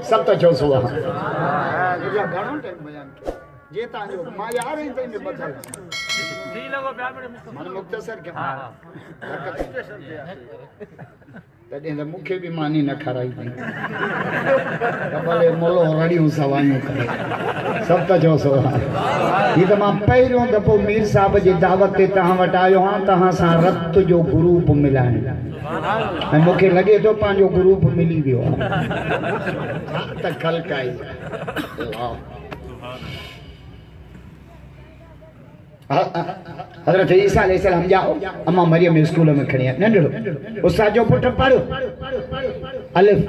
सब तो जो सो घणो टाइम बयान जे तांजो मां यार ही तई में बदल दी लगो प्यार में मन मुक्तसर के हां तॾहिं त मूंखे बि मानी न खाराई अथई भले मोलो रड़ियूं सवायूं करे सभु त चओ सो हीअ त मां पहिरियों दफ़ो मीर साहब जी दावत ते तव्हां वटि आयो आहियां तव्हां सां रत जो ग्रुप मिलाइण ऐं मूंखे लॻे थो पंहिंजो ग्रुप मिली वियो आहे छा त ख़ल्क़ आई हज़रत ईसा अलैहिस्सलाम जाओ अम्मा मरियम स्कूल में खड़ी है नंढड़ो उस्ताद जो पुट पढ़ अलिफ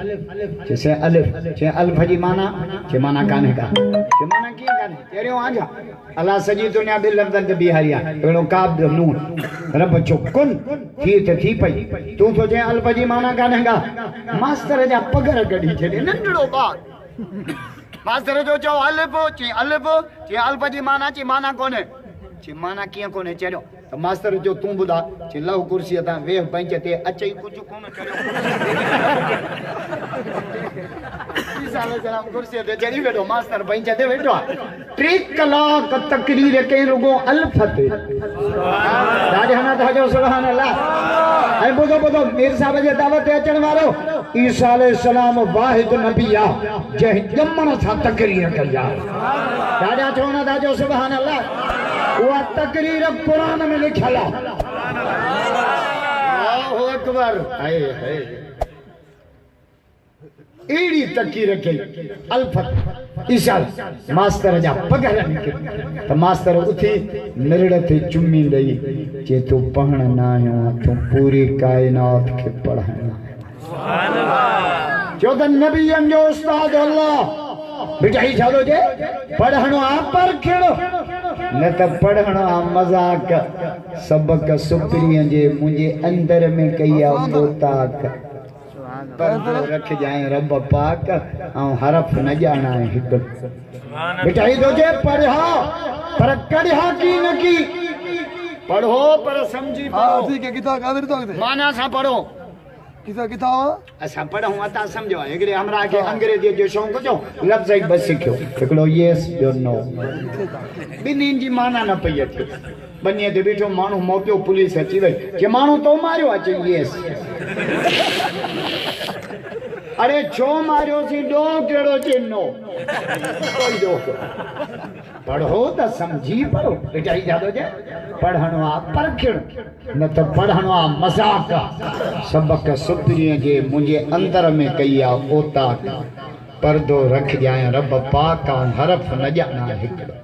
जैसे अलिफ जे अल्फ जी माना जे माना काने का जे माना की काने तेरे आजा अल्लाह सजी दुनिया बि लफ्ज़न ते बिहारिया एड़ो काब नून रब जो कुन थी त थी पई तू तो जे अल्फ जी माना काने का मास्टर जा पगर गडी छे नंढड़ो बार मास्टर जो चो अलिफ जे अल्फ जी माना कोने ची माना किया कोने चलो तो मास्टर जो तू बुधा ची लव कुर्सी ता वेह बेंच ते अचई कुछ कोन चलो ईसा अलैहिस्सलाम कुर्सी ते चढ़ी बैठो मास्टर बेंच ते बैठो 3 कलाक तकरीर के रुगो अल्फत राज हना था जो सुभान अल्लाह ऐ बुधो मीर साहब जे दावत ते अचण वारो ईसा अलैहिस्सलाम वाहिद नबी आ जे जमन सा तकरीर कया राजा चोना था जो सुभान अल्लाह वो तकरीर कुरान में लिखल है अल्लाहु अकबर हाय हाय एड़ी तकरीर के अल्फत ईसा मास्टर जा पगर निकल तो मास्टर उठी मिरड़ ते चुम्मी दई जे तू पढ़ण ना आयो तू पूरी कायनात के पढ़ाना सुभान अल्लाह जो त नबियन जो उस्ताद अल्लाह बेटा ही चालो जे पढ़णो आ पर खेड़ो न त पढ़णो आ मजाक सबक सुप्रिय जे मुझे अंदर में कया मोताक पर रख जाए रब पाक औ हरफ न जाना है हिक बेटा ही दो जे पढ़ा पर कढ़ा की न की पढ़ो पर समझी पढ़ो ठीक है किताब कादर तो माना सा पढ़ो किताब असा पढ़ूं अता समझो एकरे हमरा के अंग्रेजी जो शौक जो लफ्ज ही बस सिखो एकड़ो यस जो नो बिनीन जी माना न पई अचे बनिए ते बैठो मानू मोटियो पुलिस अची वई के मानू तो मारियो अचे यस अरे छो मारियो सी दो केड़ो चिन्नो कोई दो पढ़ो त समझी पढ़ो बेटा ही जादो जे पढ़णो आ परखण न त पढ़णो आ मजाक सबक सुप्रिय जे मुझे अंदर में कया ओता पर्दो रख जाए रब पाक हरफ न जाना हिकड़ो